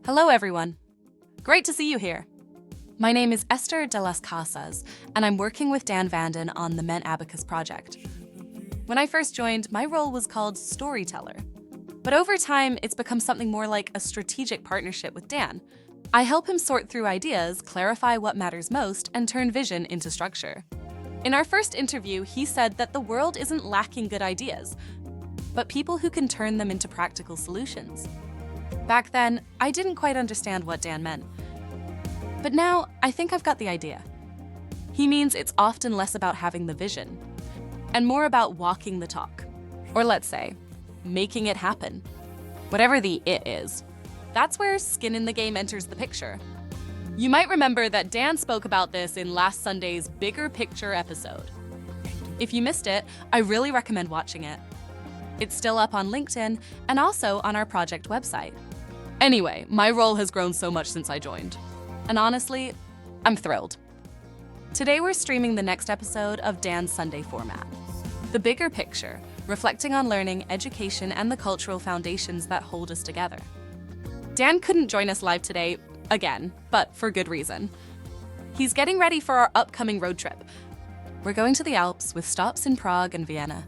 Hello, everyone. Great to see you here. My name is Esther de las Casas, and I'm working with Dan Vanden on the Ment Abacus project. When I first joined, my role was called storyteller. But over time, it's become something more like a strategic partnership with Dan. I help him sort through ideas, clarify what matters most, and turn vision into structure. In our first interview, he said that the world isn't lacking good ideas, but people who can turn them into practical solutions. Back then, I didn't quite understand what Dan meant. But now, I think I've got the idea. He means it's often less about having the vision, and more about walking the talk. Or let's say, making it happen. Whatever the it is. That's where skin in the game enters the picture. You might remember that Dan spoke about this in last Sunday's Bigger Picture episode. If you missed it, I really recommend watching it. It's still up on LinkedIn and also on our project website. Anyway, my role has grown so much since I joined. And honestly, I'm thrilled. Today we're streaming the next episode of Dan's Sunday format. The Bigger Picture, reflecting on learning, education, and the cultural foundations that hold us together. Dan couldn't join us live today, again, but for good reason. He's getting ready for our upcoming road trip. We're going to the Alps with stops in Prague and Vienna.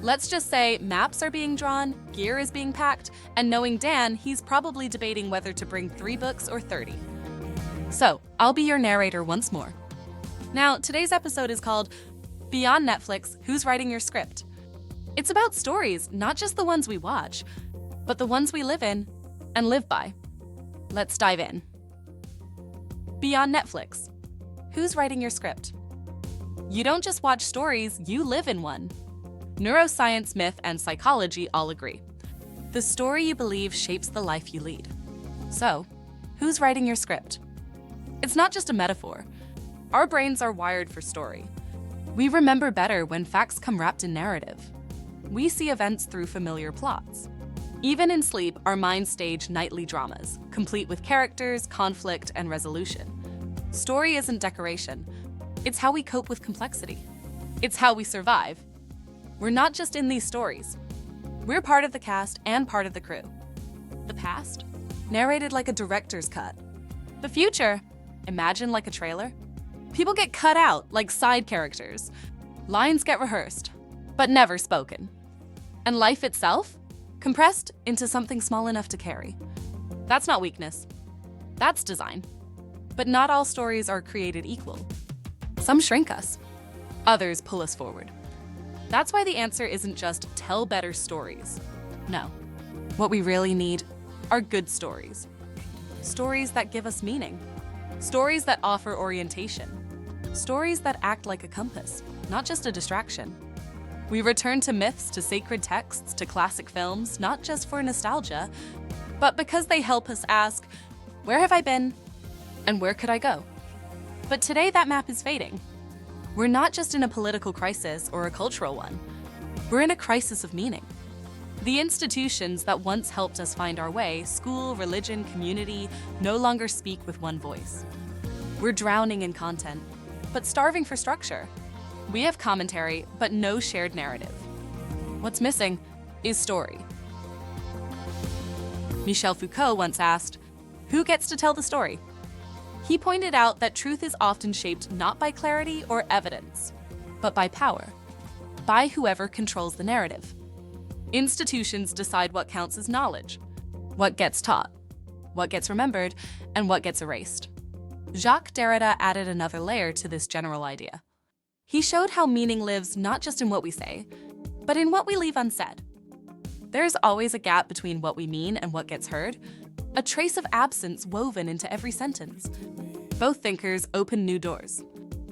Let's just say maps are being drawn, gear is being packed, and knowing Dan, he's probably debating whether to bring 3 books or 30. So, I'll be your narrator once more. Now, today's episode is called Beyond Netflix, Who's Writing Your Script? It's about stories, not just the ones we watch, but the ones we live in and live by. Let's dive in. Beyond Netflix, Who's Writing Your Script? You don't just watch stories, you live in one. Neuroscience, myth, and psychology all agree. The story you believe shapes the life you lead. So, who's writing your script? It's not just a metaphor. Our brains are wired for story. We remember better when facts come wrapped in narrative. We see events through familiar plots. Even in sleep, our minds stage nightly dramas, complete with characters, conflict, and resolution. Story isn't decoration. It's how we cope with complexity. It's how we survive. We're not just in these stories. We're part of the cast and part of the crew. The past? Narrated like a director's cut. The future? Imagine like a trailer. People get cut out like side characters. Lines get rehearsed, but never spoken. And life itself? Compressed into something small enough to carry. That's not weakness. That's design. But not all stories are created equal. Some shrink us. Others pull us forward. That's why the answer isn't just tell better stories. No. What we really need are good stories. Stories that give us meaning. Stories that offer orientation. Stories that act like a compass, not just a distraction. We return to myths, to sacred texts, to classic films, not just for nostalgia, but because they help us ask, where have I been and where could I go? But today that map is fading. We're not just in a political crisis or a cultural one. We're in a crisis of meaning. The institutions that once helped us find our way, school, religion, community, no longer speak with one voice. We're drowning in content, but starving for structure. We have commentary, but no shared narrative. What's missing is story. Michel Foucault once asked, who gets to tell the story? He pointed out that truth is often shaped not by clarity or evidence, but by power, by whoever controls the narrative. Institutions decide what counts as knowledge, what gets taught, what gets remembered, and what gets erased. Jacques Derrida added another layer to this general idea. He showed how meaning lives not just in what we say, but in what we leave unsaid. There's always a gap between what we mean and what gets heard, a trace of absence woven into every sentence. Both thinkers opened new doors,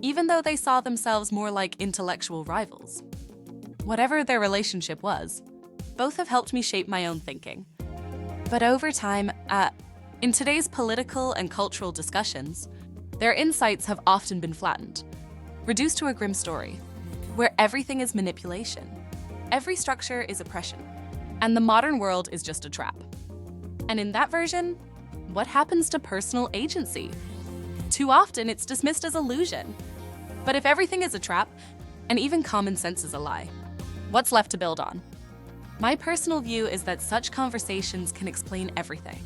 even though they saw themselves more like intellectual rivals. Whatever their relationship was, both have helped me shape my own thinking. But over time, in today's political and cultural discussions, their insights have often been flattened, reduced to a grim story, where everything is manipulation, every structure is oppression, and the modern world is just a trap. And in that version, what happens to personal agency? Too often, it's dismissed as illusion. But if everything is a trap, and even common sense is a lie, what's left to build on? My personal view is that such conversations can explain everything.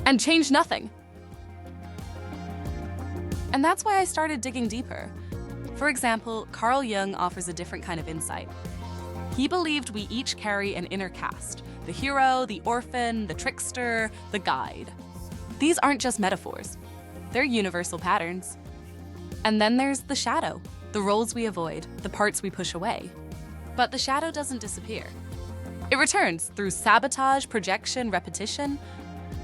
and change nothing. And that's why I started digging deeper. For example, Carl Jung offers a different kind of insight. He believed we each carry an inner cast: the hero, the orphan, the trickster, the guide. These aren't just metaphors. They're universal patterns. And then there's the shadow, the roles we avoid, the parts we push away. But the shadow doesn't disappear. It returns through sabotage, projection, repetition.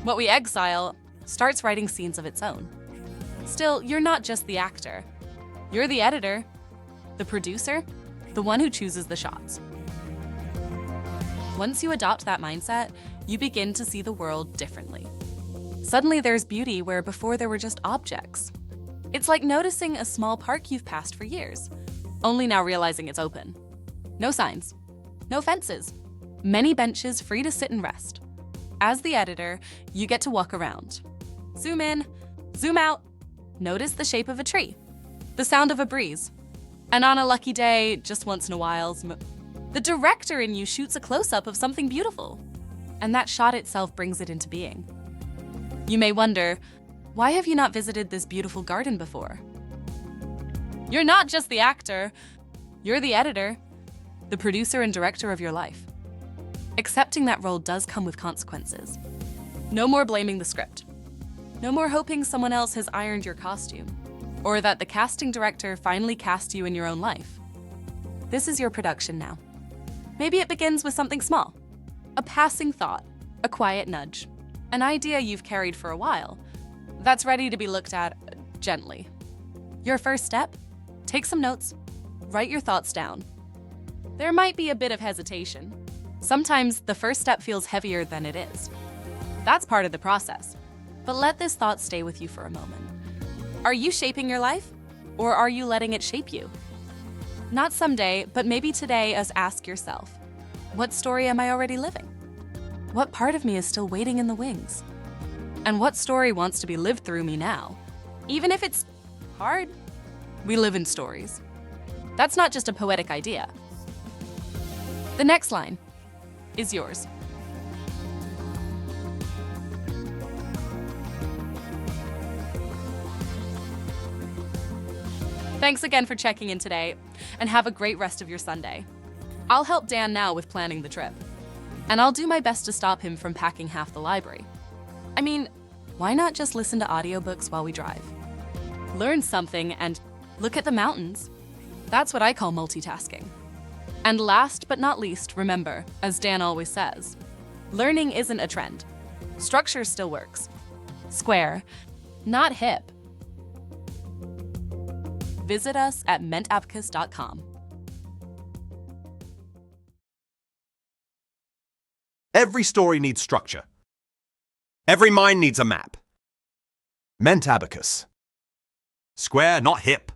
What we exile starts writing scenes of its own. Still, you're not just the actor. You're the editor, the producer, the one who chooses the shots. Once you adopt that mindset, you begin to see the world differently. Suddenly there's beauty where before there were just objects. It's like noticing a small park you've passed for years, only now realizing it's open. No signs, no fences, many benches free to sit and rest. As the editor, you get to walk around. Zoom in, zoom out, notice the shape of a tree, the sound of a breeze. And on a lucky day, just once in a while, the director in you shoots a close-up of something beautiful. And that shot itself brings it into being. You may wonder, why have you not visited this beautiful garden before? You're not just the actor, you're the editor, the producer and director of your life. Accepting that role does come with consequences. No more blaming the script. No more hoping someone else has ironed your costume, or that the casting director finally cast you in your own life. This is your production now. Maybe it begins with something small, a passing thought, a quiet nudge, an idea you've carried for a while that's ready to be looked at gently. Your first step? Take some notes, write your thoughts down. There might be a bit of hesitation. Sometimes the first step feels heavier than it is. That's part of the process, but let this thought stay with you for a moment. Are you shaping your life, or are you letting it shape you? Not someday, but maybe today, as ask yourself, what story am I already living? What part of me is still waiting in the wings? And what story wants to be lived through me now? Even if it's hard, we live in stories. That's not just a poetic idea. The next line is yours. Thanks again for checking in today, and have a great rest of your Sunday. I'll help Dan now with planning the trip, and I'll do my best to stop him from packing half the library. I mean, why not just listen to audiobooks while we drive? Learn something and look at the mountains. That's what I call multitasking. And last but not least, remember, as Dan always says, learning isn't a trend. Structure still works. Square, not hip. Visit us at mentabacus.com. Every story needs structure. Every mind needs a map. Mentabacus. Square, not hip.